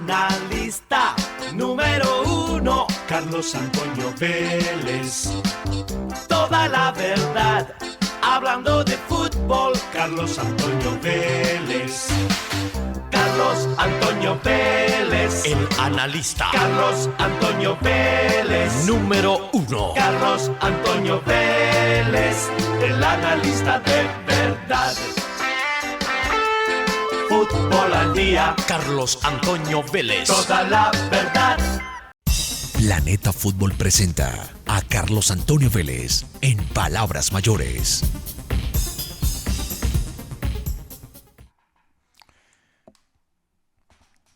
analista número uno, Carlos Antonio Vélez. Toda la verdad, hablando de fútbol, Carlos Antonio Vélez. Carlos Antonio Vélez, el analista. Carlos Antonio Vélez, número uno. Carlos Antonio Vélez, el analista de verdad. Fútbol al día. Carlos Antonio Vélez. Toda la verdad. Planeta Fútbol presenta a Carlos Antonio Vélez en Palabras Mayores.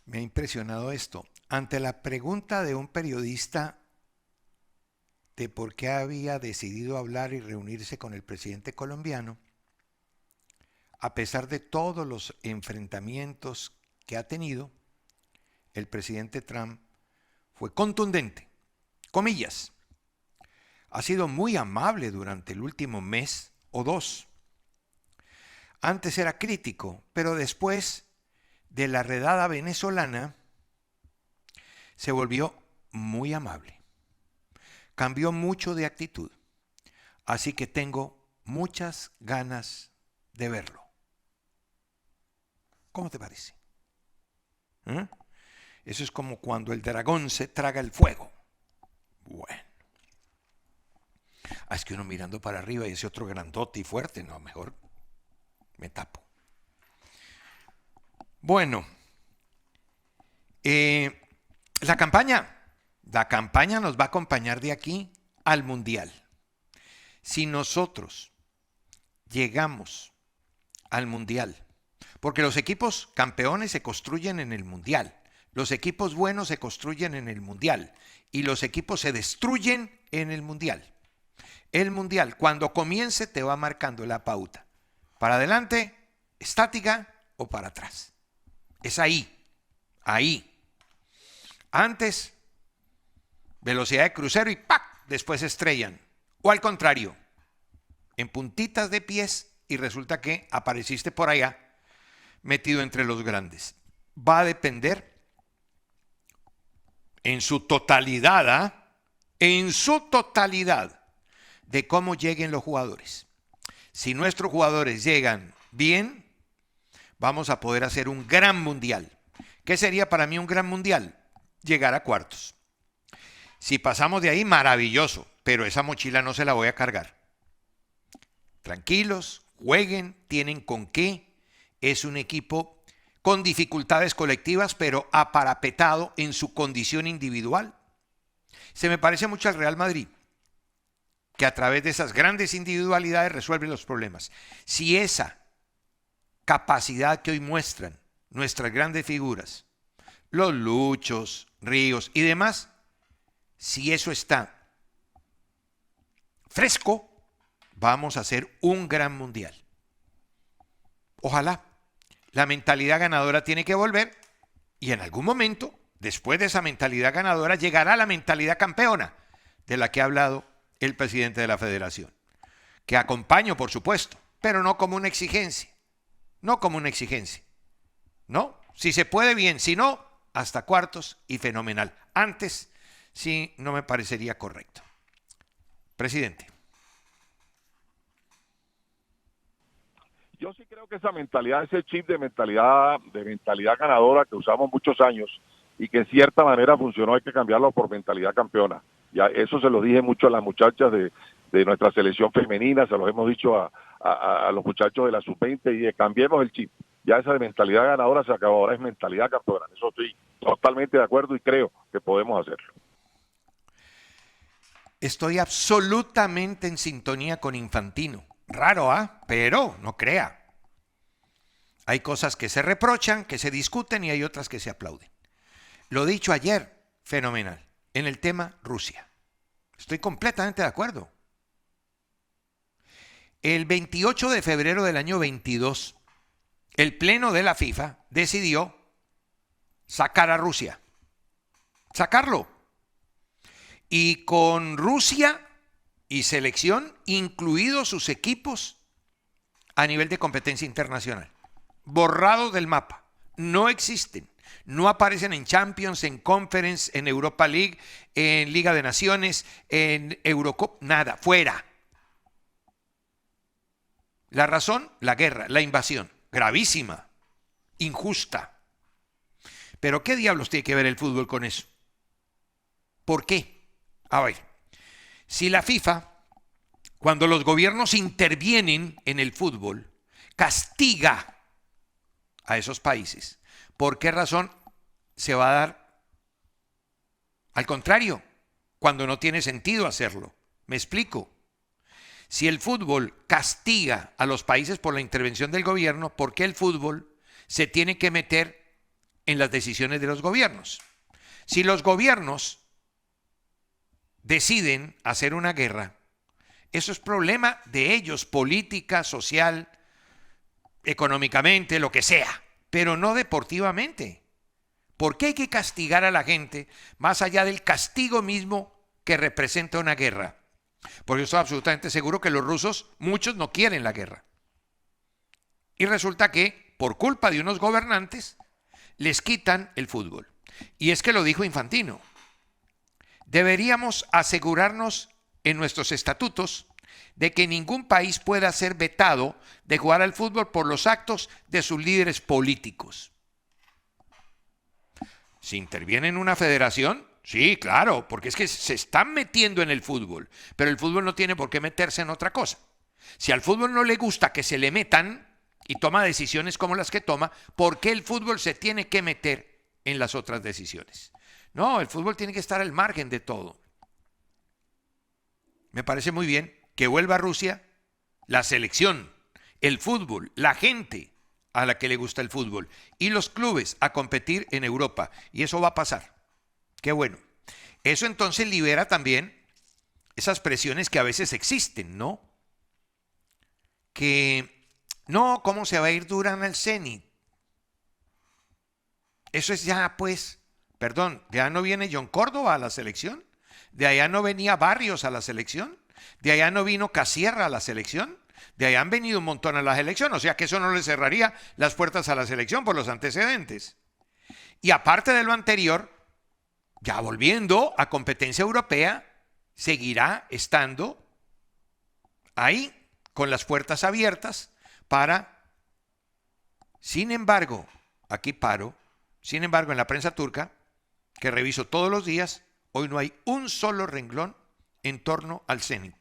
Me ha impresionado esto. Ante la pregunta de un periodista de por qué había decidido hablar y reunirse con el presidente colombiano, a pesar de todos los enfrentamientos que ha tenido, el presidente Trump fue contundente. Comillas. Ha sido muy amable durante el último mes o dos. Antes era crítico, pero después de la redada venezolana se volvió muy amable. Cambió mucho de actitud. Así que tengo muchas ganas de verlo. ¿Cómo te parece? Eso es como cuando el dragón se traga el fuego. Bueno. Es que uno mirando para arriba y ese otro grandote y fuerte. No, mejor me tapo. Bueno. La campaña nos va a acompañar de aquí al Mundial. Si nosotros llegamos al Mundial, porque los equipos campeones se construyen en el Mundial, los equipos buenos se construyen en el Mundial y los equipos se destruyen en el Mundial. El Mundial, cuando comience, te va marcando la pauta. Para adelante, estática o para atrás. Es ahí. Antes, velocidad de crucero y ¡pac! Después estrellan. O al contrario, en puntitas de pies y resulta que apareciste por allá metido entre los grandes. Va a depender en su totalidad, de cómo lleguen los jugadores. Si nuestros jugadores llegan bien, vamos a poder hacer un gran mundial. ¿Qué sería para mí un gran mundial? Llegar a cuartos. Si pasamos de ahí, maravilloso, pero esa mochila no se la voy a cargar. Tranquilos, jueguen, tienen con qué. Es un equipo con dificultades colectivas, pero aparapetado en su condición individual. Se me parece mucho al Real Madrid, que a través de esas grandes individualidades resuelve los problemas. Si esa capacidad que hoy muestran nuestras grandes figuras, los Luchos, Ríos y demás, si eso está fresco, vamos a hacer un gran mundial. Ojalá. La mentalidad ganadora tiene que volver y en algún momento, después de esa mentalidad ganadora, llegará la mentalidad campeona de la que ha hablado el presidente de la federación. Que acompaño, por supuesto, pero no como una exigencia. No, si se puede bien, si no, hasta cuartos y fenomenal. Antes, sí, no me parecería correcto. Presidente. Yo sí creo que esa mentalidad, ese chip de mentalidad ganadora que usamos muchos años y que en cierta manera funcionó, hay que cambiarlo por mentalidad campeona. Ya eso se lo dije mucho a las muchachas de nuestra selección femenina, se los hemos dicho a los muchachos de la sub-20 y cambiemos el chip. Ya esa de mentalidad ganadora se acabó, ahora es mentalidad campeona. Eso estoy totalmente de acuerdo y creo que podemos hacerlo. Estoy absolutamente en sintonía con Infantino. Raro, pero no crea. Hay cosas que se reprochan, que se discuten y hay otras que se aplauden. Lo dicho ayer, fenomenal, en el tema Rusia. Estoy completamente de acuerdo. El 28 de febrero del año 22, el Pleno de la FIFA decidió sacar a Rusia. Sacarlo. Y con Rusia y selección, incluidos sus equipos a nivel de competencia internacional. Borrados del mapa. No existen. No aparecen en Champions, en Conference, en Europa League, en Liga de Naciones, en Eurocup, nada, fuera. La razón, la guerra, la invasión, gravísima, injusta. Pero ¿qué diablos tiene que ver el fútbol con eso? ¿Por qué? A ver, si la FIFA, cuando los gobiernos intervienen en el fútbol, castiga a esos países, ¿por qué razón se va a dar al contrario, cuando no tiene sentido hacerlo? Me explico. Si el fútbol castiga a los países por la intervención del gobierno, ¿por qué el fútbol se tiene que meter en las decisiones de los gobiernos? Si los gobiernos deciden hacer una guerra, eso es problema de ellos, política, social, económicamente, lo que sea, pero no deportivamente. ¿Por qué hay que castigar a la gente más allá del castigo mismo que representa una guerra? Porque yo estoy absolutamente seguro que los rusos, muchos no quieren la guerra. Y resulta que, por culpa de unos gobernantes, les quitan el fútbol. Y es que lo dijo Infantino. Deberíamos asegurarnos en nuestros estatutos de que ningún país pueda ser vetado de jugar al fútbol por los actos de sus líderes políticos. Si interviene en una federación, sí, claro, porque es que se están metiendo en el fútbol, pero el fútbol no tiene por qué meterse en otra cosa. Si al fútbol no le gusta que se le metan y toma decisiones como las que toma, ¿por qué el fútbol se tiene que meter en las otras decisiones? No, el fútbol tiene que estar al margen de todo. Me parece muy bien que vuelva a Rusia la selección, el fútbol, la gente a la que le gusta el fútbol y los clubes a competir en Europa. Y eso va a pasar. Qué bueno. Eso entonces libera también esas presiones que a veces existen, ¿no? Que, no, ¿cómo se va a ir Durán al Zenit? Eso es ya, pues, perdón, de allá no viene John Córdoba a la selección, de allá no venía Barrios a la selección, de allá no vino Casierra a la selección, de allá han venido un montón a la selección, o sea que eso no le cerraría las puertas a la selección por los antecedentes. Y aparte de lo anterior, ya volviendo a competencia europea, seguirá estando ahí con las puertas abiertas para, sin embargo, aquí paro, sin embargo en la prensa turca, que reviso todos los días, hoy no hay un solo renglón en torno al Zenit.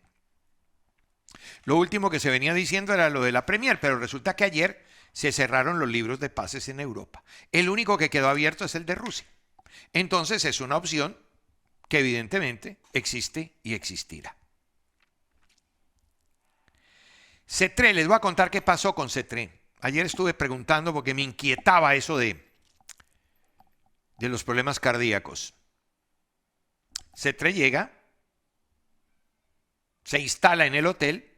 Lo último que se venía diciendo era lo de la Premier, pero resulta que ayer se cerraron los libros de pases en Europa. El único que quedó abierto es el de Rusia. Entonces es una opción que evidentemente existe y existirá. C3, les voy a contar qué pasó con C3. Ayer estuve preguntando porque me inquietaba eso de los problemas cardíacos. C3 llega, se instala en el hotel,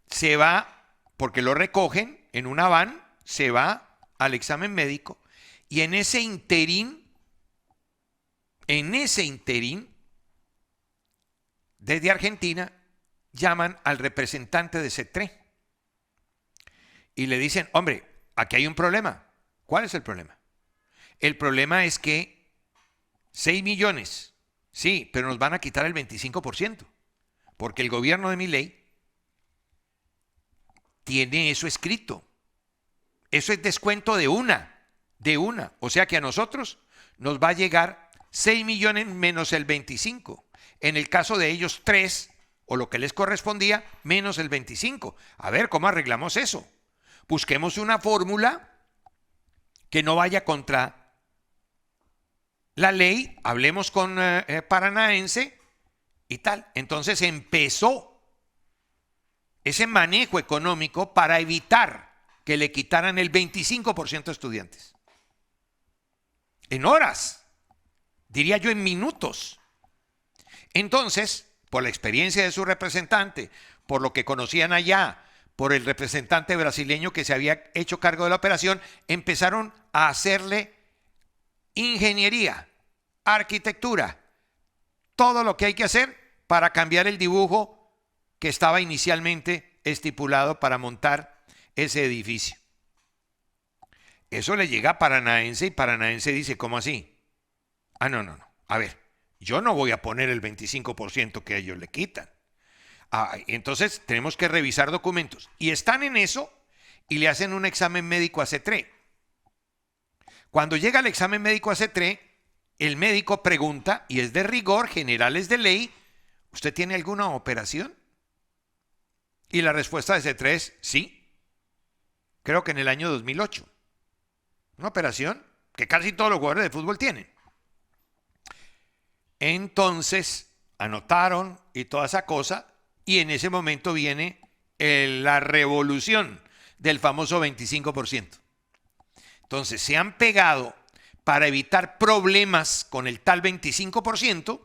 se va, porque lo recogen en una van, se va al examen médico y en ese interín, desde Argentina, llaman al representante de C3 y le dicen, hombre, aquí hay un problema. ¿Cuál es el problema? El problema es que 6 millones, sí, pero nos van a quitar el 25%, porque el gobierno de Milei tiene eso escrito. Eso es descuento de una. O sea que a nosotros nos va a llegar 6 millones menos el 25. En el caso de ellos 3, o lo que les correspondía, menos el 25. A ver, ¿cómo arreglamos eso? Busquemos una fórmula que no vaya contra la ley, hablemos con Paranaense y tal. Entonces empezó ese manejo económico para evitar que le quitaran el 25% a estudiantes. En horas, diría yo en minutos. Entonces, por la experiencia de su representante, por lo que conocían allá, por el representante brasileño que se había hecho cargo de la operación, empezaron a hacerle ingeniería, arquitectura, todo lo que hay que hacer para cambiar el dibujo que estaba inicialmente estipulado para montar ese edificio. Eso le llega a Paranaense y Paranaense dice, ¿cómo así? Ah, no. A ver, yo no voy a poner el 25% que ellos le quitan. Entonces tenemos que revisar documentos. Y están en eso y le hacen un examen médico a CETRE. Cuando llega el examen médico a CETRE, el médico pregunta, y es de rigor, generales de ley, ¿usted tiene alguna operación? Y la respuesta de CETRE es sí. Creo que en el año 2008. Una operación que casi todos los jugadores de fútbol tienen. Entonces, anotaron y toda esa cosa, y en ese momento viene la revolución del famoso 25%. Entonces, se han pegado para evitar problemas con el tal 25%,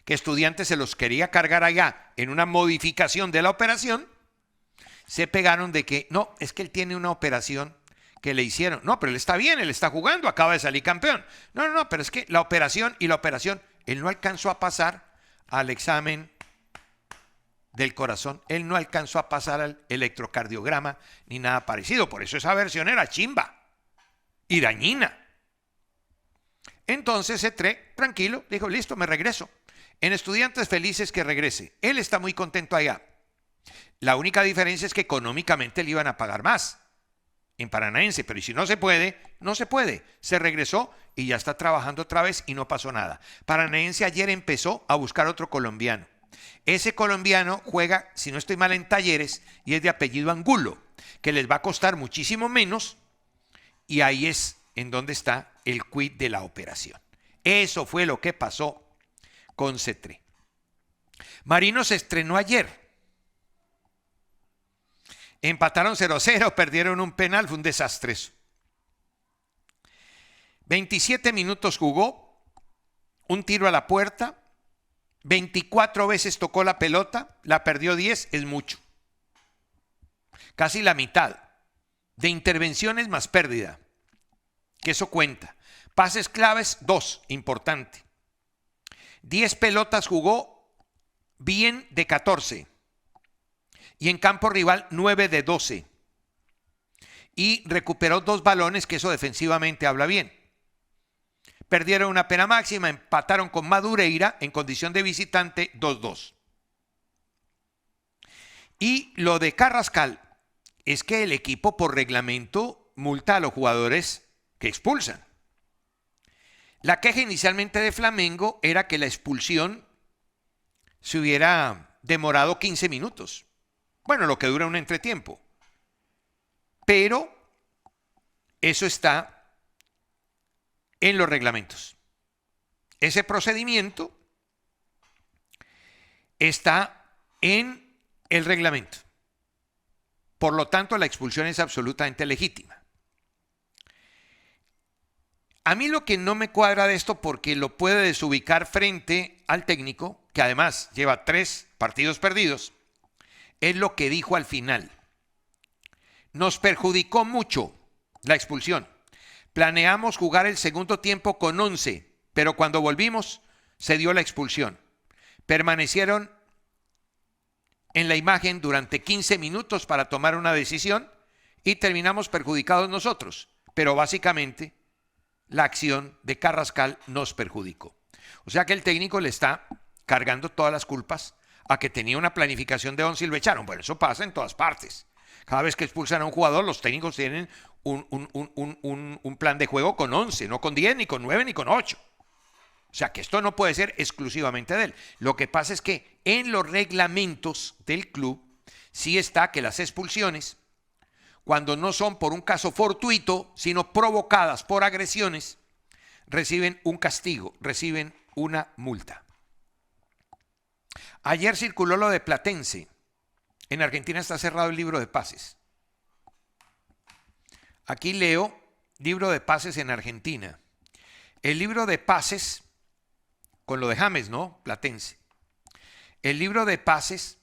que Estudiantes se los quería cargar allá en una modificación de la operación, se pegaron de que, no, es que él tiene una operación que le hicieron. No, pero él está bien, él está jugando, acaba de salir campeón. No, pero es que la operación, él no alcanzó a pasar al examen del corazón, él no alcanzó a pasar al electrocardiograma ni nada parecido. Por eso esa versión era chimba y dañina. Entonces CETRE, tranquilo, dijo, listo, me regreso. En Estudiantes felices que regrese. Él está muy contento allá. La única diferencia es que económicamente le iban a pagar más en Paranaense, pero si no se puede, no se puede. Se regresó y ya está trabajando otra vez y no pasó nada. Paranaense ayer empezó a buscar otro colombiano. Ese colombiano juega, si no estoy mal, en Talleres y es de apellido Angulo, que les va a costar muchísimo menos, y ahí es en donde está el quid de la operación. Eso fue lo que pasó con CETRE. Marino se estrenó ayer. Empataron 0-0, perdieron un penal, fue un desastre eso. 27 minutos jugó, un tiro a la puerta, 24 veces tocó la pelota, la perdió 10, es mucho. Casi la mitad de intervenciones más pérdida, que eso cuenta. Pases claves, 2, importante. 10 pelotas jugó bien de 14. Y en campo rival 9 de 12. Y recuperó 2 balones, que eso defensivamente habla bien. Perdieron una pena máxima, empataron con Madureira en condición de visitante 2-2. Y lo de Carrascal es que el equipo por reglamento multa a los jugadores que expulsan. La queja inicialmente de Flamengo era que la expulsión se hubiera demorado 15 minutos. Bueno, lo que dura un entretiempo. Pero eso está en los reglamentos. Ese procedimiento está en el reglamento. Por lo tanto, la expulsión es absolutamente legítima. A mí lo que no me cuadra de esto, porque lo puede desubicar frente al técnico, que además lleva 3 partidos perdidos, es lo que dijo al final. Nos perjudicó mucho la expulsión. Planeamos jugar el segundo tiempo con 11, pero cuando volvimos se dio la expulsión. Permanecieron en la imagen durante 15 minutos para tomar una decisión y terminamos perjudicados nosotros. Pero básicamente la acción de Carrascal nos perjudicó. O sea que el técnico le está cargando todas las culpas a que tenía una planificación de 11 y lo echaron. Bueno, eso pasa en todas partes. Cada vez que expulsan a un jugador, los técnicos tienen un plan de juego con 11, no con 10, ni con 9, ni con 8. O sea que esto no puede ser exclusivamente de él. Lo que pasa es que en los reglamentos del club sí está que las expulsiones, cuando no son por un caso fortuito, sino provocadas por agresiones, reciben un castigo, reciben una multa. Ayer circuló lo de Platense. En Argentina está cerrado el libro de pases. Aquí leo libro de pases en Argentina. El libro de pases, con lo de James, ¿no? Platense. El libro de pases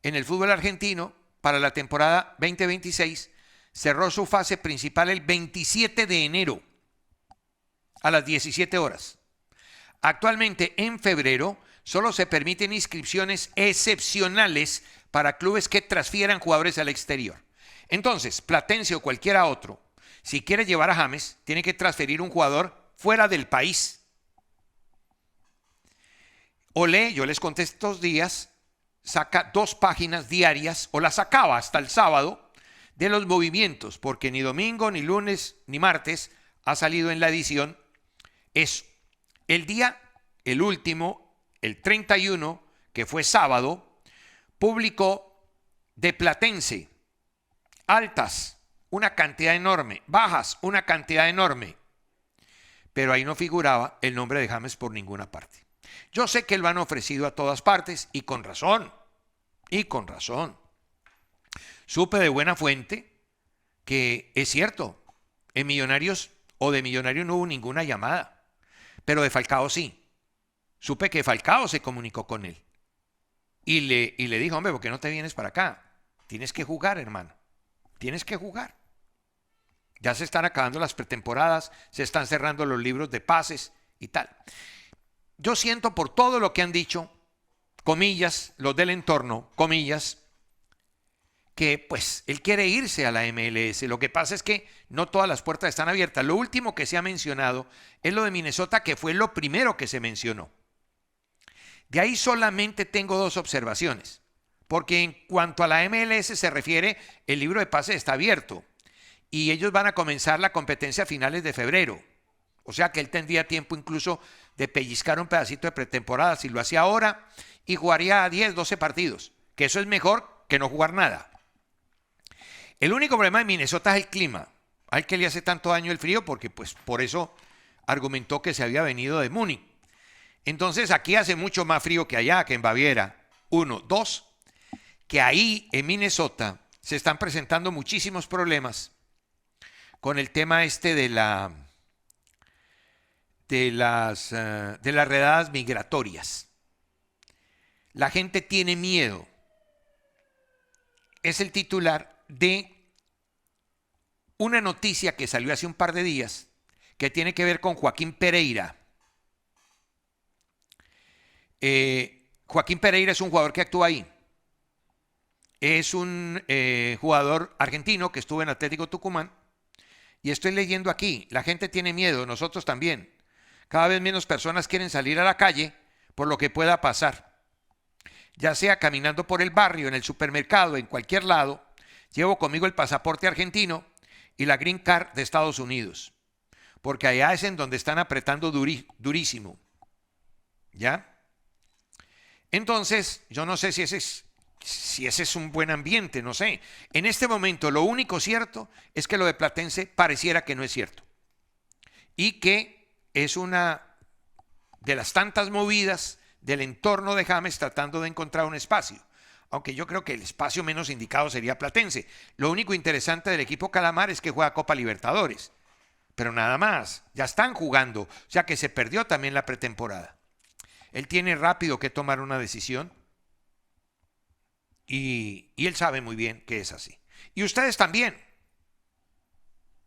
en el fútbol argentino para la temporada 2026 cerró su fase principal el 27 de enero a las 17 horas. Actualmente en febrero solo se permiten inscripciones excepcionales para clubes que transfieran jugadores al exterior. Entonces, Platense o cualquiera otro, si quiere llevar a James, tiene que transferir un jugador fuera del país. Olé, yo les conté estos días, saca 2 páginas diarias, o las sacaba hasta el sábado, de los movimientos, porque ni domingo, ni lunes, ni martes ha salido en la edición eso. El día, el último, el 31, que fue sábado, publicó de Platense, altas, una cantidad enorme, bajas, una cantidad enorme, pero ahí no figuraba el nombre de James por ninguna parte. Yo sé que lo han ofrecido a todas partes y con razón, y con razón. Supe de buena fuente que es cierto, en Millonarios o de Millonarios no hubo ninguna llamada, pero de Falcao sí. Supe que Falcao se comunicó con él y le dijo, hombre, ¿por qué no te vienes para acá? Tienes que jugar, hermano, tienes que jugar. Ya se están acabando las pretemporadas, se están cerrando los libros de pases y tal. Yo siento por todo lo que han dicho, comillas, los del entorno, comillas, que pues él quiere irse a la MLS. Lo que pasa es que no todas las puertas están abiertas. Lo último que se ha mencionado es lo de Minnesota, que fue lo primero que se mencionó. De ahí solamente tengo 2 observaciones, porque en cuanto a la MLS se refiere, el libro de pases está abierto y ellos van a comenzar la competencia a finales de febrero. O sea que él tendría tiempo incluso de pellizcar un pedacito de pretemporada si lo hacía ahora y jugaría 10, 12 partidos, que eso es mejor que no jugar nada. El único problema de Minnesota es el clima. Al que le hace tanto daño el frío, porque pues por eso argumentó que se había venido de Múnich. Entonces aquí hace mucho más frío que allá, que en Baviera. 1, 2, que ahí en Minnesota se están presentando muchísimos problemas con el tema este de las redadas migratorias. La gente tiene miedo. Es el titular de una noticia que salió hace un par de días que tiene que ver con Joaquín Pereira. Joaquín Pereira es un jugador que actúa ahí. Es un jugador argentino que estuvo en Atlético Tucumán. Y estoy leyendo aquí, la gente tiene miedo, nosotros también. Cada vez menos personas quieren salir a la calle por lo que pueda pasar. Ya sea caminando por el barrio, en el supermercado, en cualquier lado, llevo conmigo el pasaporte argentino y la green card de Estados Unidos. Porque allá es en donde están apretando durísimo. ¿Ya? Entonces, yo no sé si ese es un buen ambiente, no sé. En este momento, lo único cierto es que lo de Platense pareciera que no es cierto. Y que es una de las tantas movidas del entorno de James tratando de encontrar un espacio. Aunque yo creo que el espacio menos indicado sería Platense. Lo único interesante del equipo Calamar es que juega Copa Libertadores. Pero nada más, ya están jugando. O sea que se perdió también la pretemporada. Él tiene rápido que tomar una decisión. Y él sabe muy bien que es así. Y ustedes también.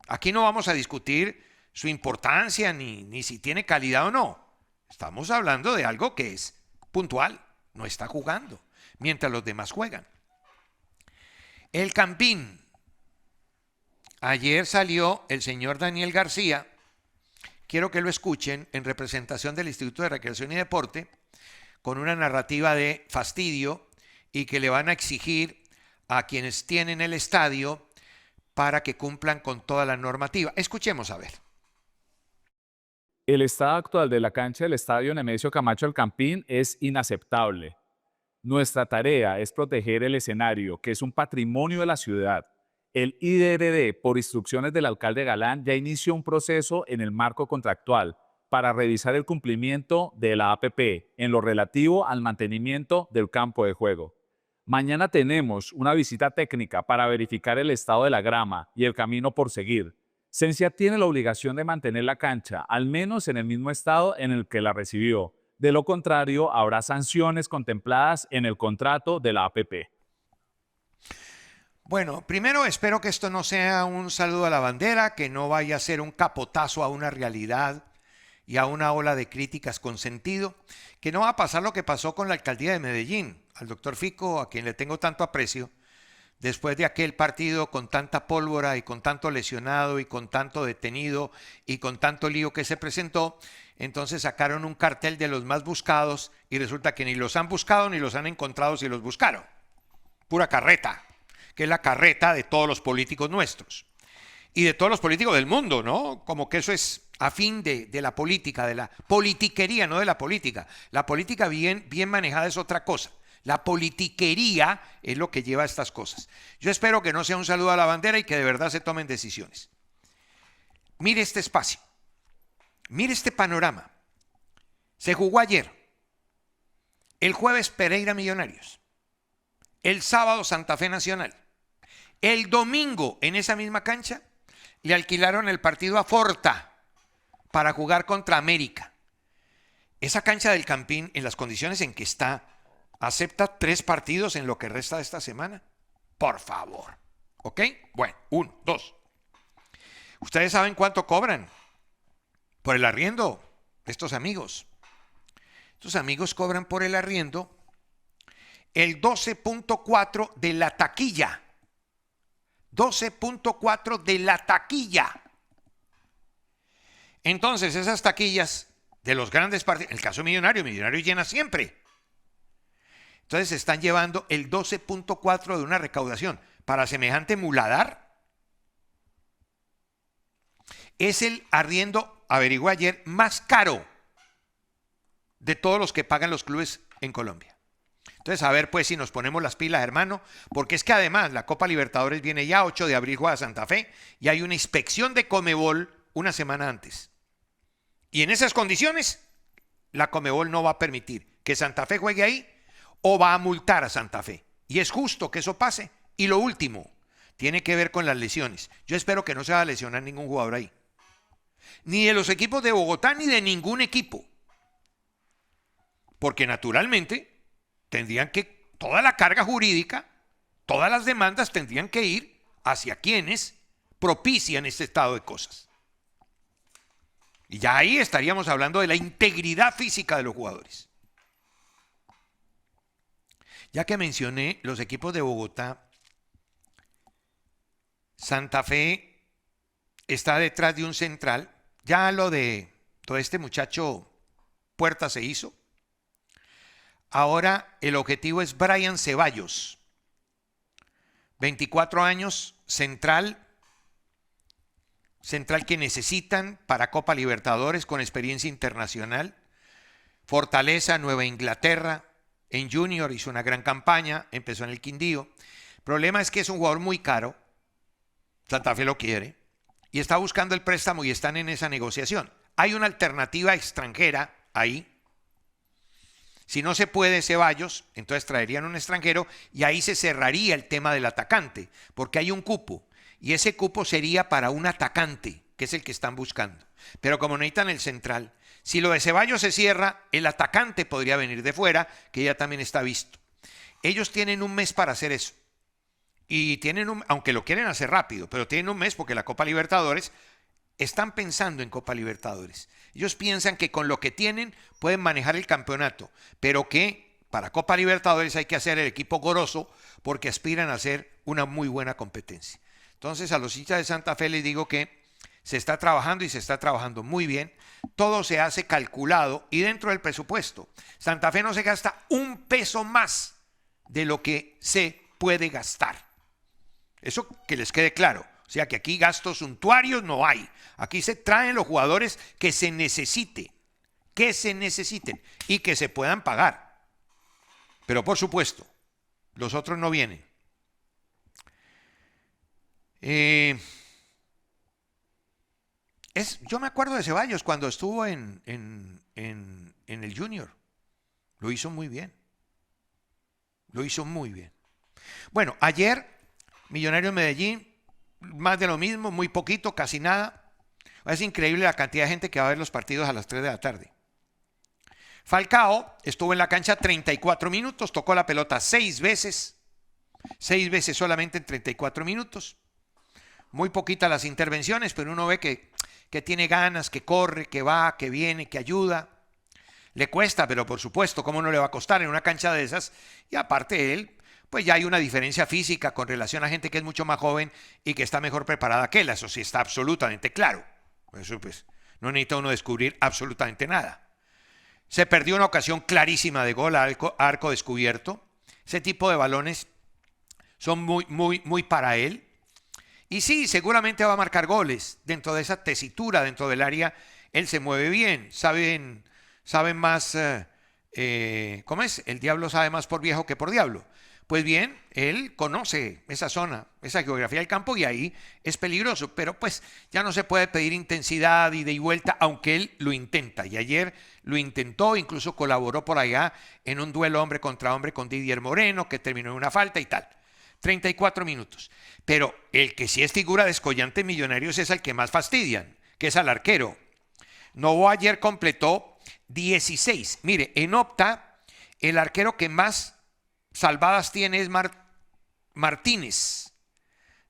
Aquí no vamos a discutir su importancia ni si tiene calidad o no. Estamos hablando de algo que es puntual. No está jugando mientras los demás juegan. El Campín. Ayer salió el señor Daniel García. Quiero que lo escuchen en representación del Instituto de Recreación y Deporte con una narrativa de fastidio y que le van a exigir a quienes tienen el estadio para que cumplan con toda la normativa. Escuchemos a ver. El estado actual de la cancha del estadio Nemesio Camacho El Campín es inaceptable. Nuestra tarea es proteger el escenario, que es un patrimonio de la ciudad. El IDRD, por instrucciones del alcalde Galán, ya inició un proceso en el marco contractual para revisar el cumplimiento de la APP en lo relativo al mantenimiento del campo de juego. Mañana tenemos una visita técnica para verificar el estado de la grama y el camino por seguir. Cencia tiene la obligación de mantener la cancha, al menos en el mismo estado en el que la recibió. De lo contrario, habrá sanciones contempladas en el contrato de la APP. Bueno, primero espero que esto no sea un saludo a la bandera, que no vaya a ser un capotazo a una realidad y a una ola de críticas con sentido, que no va a pasar lo que pasó con la alcaldía de Medellín, al doctor Fico, a quien le tengo tanto aprecio, después de aquel partido con tanta pólvora y con tanto lesionado y con tanto detenido y con tanto lío que se presentó, entonces sacaron un cartel de los más buscados y resulta que ni los han buscado ni los han encontrado si los buscaron. Pura carreta, que es la carreta de todos los políticos nuestros y de todos los políticos del mundo, ¿no? Como que eso es afín de la política, de la politiquería, no de la política. La política bien manejada es otra cosa. La politiquería es lo que lleva a estas cosas. Yo espero que no sea un saludo a la bandera y que de verdad se tomen decisiones. Mire este espacio. Mire este panorama. Se jugó ayer. El jueves Pereira Millonarios. El sábado Santa Fe Nacional. El domingo en esa misma cancha le alquilaron el partido a Forta para jugar contra América. Esa cancha del Campín, en las condiciones en que está, acepta 3 partidos en lo que resta de esta semana. Por favor. ¿Ok? Bueno, 1, 2. ¿Ustedes saben cuánto cobran por el arriendo de estos amigos? Estos amigos cobran por el arriendo el 12.4 de la taquilla. 12.4 de la taquilla. Entonces, esas taquillas de los grandes partidos, el caso Millonario llena siempre. Entonces se están llevando el 12.4 de una recaudación para semejante muladar. Es el arriendo, averigué ayer, más caro de todos los que pagan los clubes en Colombia. Entonces, a ver pues si nos ponemos las pilas, hermano, porque es que además la Copa Libertadores viene ya 8 de abril, juega Santa Fe, y hay una inspección de Conmebol una semana antes. Y en esas condiciones, la Conmebol no va a permitir que Santa Fe juegue ahí o va a multar a Santa Fe. Y es justo que eso pase. Y lo último, tiene que ver con las lesiones. Yo espero que no se va a lesionar ningún jugador ahí. Ni de los equipos de Bogotá, ni de ningún equipo. Porque naturalmente tendrían que, toda la carga jurídica, todas las demandas tendrían que ir hacia quienes propician este estado de cosas. Y ya ahí estaríamos hablando de la integridad física de los jugadores. Ya que mencioné los equipos de Bogotá, Santa Fe está detrás de un central. Ya lo de todo este muchacho Puerta se hizo. Ahora el objetivo es Brian Ceballos. 24 años, central que necesitan para Copa Libertadores con experiencia internacional. Fortaleza, Nueva Inglaterra, en Junior hizo una gran campaña, empezó en el Quindío. El problema es que es un jugador muy caro, Santa Fe lo quiere, y está buscando el préstamo y están en esa negociación. Hay una alternativa extranjera ahí. Si no se puede Ceballos, entonces traerían un extranjero y ahí se cerraría el tema del atacante, porque hay un cupo. Y ese cupo sería para un atacante, que es el que están buscando. Pero como necesitan el central, si lo de Ceballos se cierra, el atacante podría venir de fuera, que ya también está visto. Ellos tienen un mes para hacer eso. Y tienen aunque lo quieren hacer rápido, pero tienen un mes porque la Copa Libertadores, están pensando en Copa Libertadores. Ellos piensan que con lo que tienen pueden manejar el campeonato, pero que para Copa Libertadores hay que hacer el equipo goroso porque aspiran a hacer una muy buena competencia. Entonces a los hinchas de Santa Fe les digo que se está trabajando y se está trabajando muy bien. Todo se hace calculado y dentro del presupuesto. Santa Fe no se gasta un peso más de lo que se puede gastar. Eso que les quede claro. O sea que aquí gastos suntuarios no hay. Aquí se traen los jugadores que se necesiten y que se puedan pagar. Pero por supuesto, los otros no vienen. Yo me acuerdo de Ceballos cuando estuvo en el Junior. Lo hizo muy bien. Bueno, ayer, Millonarios Medellín, más de lo mismo, muy poquito, casi nada. Es increíble la cantidad de gente que va a ver los partidos a las 3 de la tarde. Falcao estuvo en la cancha 34 minutos, tocó la pelota 6 veces solamente en 34 minutos. Muy poquitas las intervenciones, pero uno ve que tiene ganas, que corre, que va, que viene, que ayuda. Le cuesta, pero por supuesto, ¿cómo no le va a costar en una cancha de esas? Y aparte él, pues ya hay una diferencia física con relación a gente que es mucho más joven y que está mejor preparada que él. Eso sí está absolutamente claro. Eso pues no necesita uno descubrir absolutamente nada. Se perdió una ocasión clarísima de gol a arco descubierto. Ese tipo de balones son muy para él. Y sí, seguramente va a marcar goles. Dentro de esa tesitura, dentro del área, él se mueve bien. Saben más, ¿cómo es? El diablo sabe más por viejo que por diablo. Pues bien, él conoce esa zona, esa geografía del campo y ahí es peligroso. Pero pues ya no se puede pedir intensidad y de vuelta, aunque él lo intenta. Y ayer lo intentó, incluso colaboró por allá en un duelo hombre contra hombre con Didier Moreno, que terminó en una falta y tal. 34 minutos. Pero el que sí es figura descollante en Millonarios es el que más fastidian, que es al arquero. Novoa ayer completó 16. Mire, en Opta, el arquero que más salvadas tiene es Martínez,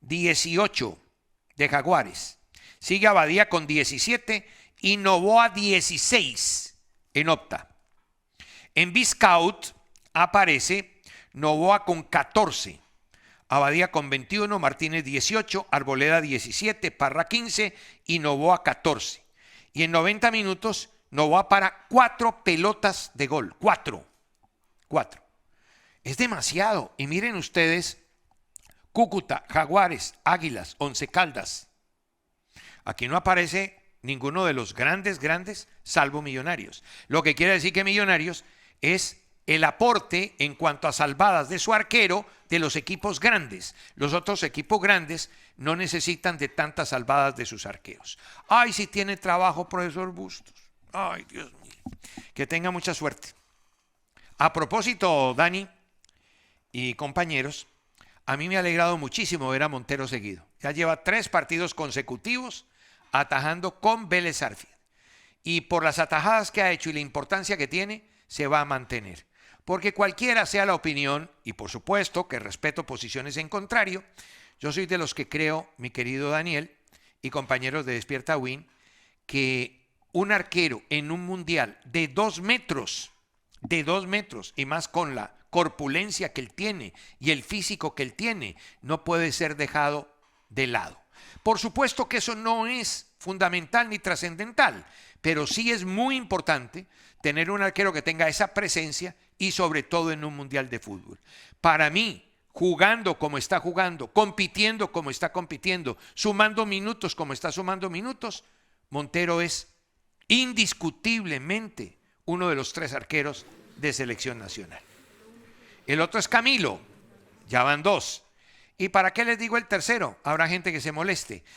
18 de Jaguares. Sigue Abadía con 17 y Novoa 16 en Opta. En Biscout aparece Novoa con 14. Abadía con 21, Martínez 18, Arboleda 17, Parra 15 y Novoa 14. Y en 90 minutos, Novoa para 4 pelotas de gol. 4. Es demasiado. Y miren ustedes, Cúcuta, Jaguares, Águilas, Once Caldas. Aquí no aparece ninguno de los grandes, salvo Millonarios. Lo que quiere decir que Millonarios es el aporte en cuanto a salvadas de su arquero de los equipos grandes. Los otros equipos grandes no necesitan de tantas salvadas de sus arqueros. Ay, si tiene trabajo, profesor Bustos. Ay, Dios mío. Que tenga mucha suerte. A propósito, Dani y compañeros, a mí me ha alegrado muchísimo ver a Montero seguido. Ya lleva 3 partidos consecutivos atajando con Vélez Sarsfield. Y por las atajadas que ha hecho y la importancia que tiene, se va a mantener. Porque cualquiera sea la opinión, y por supuesto que respeto posiciones en contrario, yo soy de los que creo, mi querido Daniel y compañeros de Despierta Win, que un arquero en un mundial de 2 metros, y más con la corpulencia que él tiene y el físico que él tiene, no puede ser dejado de lado. Por supuesto que eso no es fundamental ni trascendental, pero sí es muy importante tener un arquero que tenga esa presencia y sobre todo en un mundial de fútbol. Para mí, jugando como está jugando, compitiendo como está compitiendo, sumando minutos como está sumando minutos, Montero es indiscutiblemente uno de los 3 arqueros de selección nacional. El otro es Camilo, ya van 2. ¿Y para qué les digo el tercero? Habrá gente que se moleste.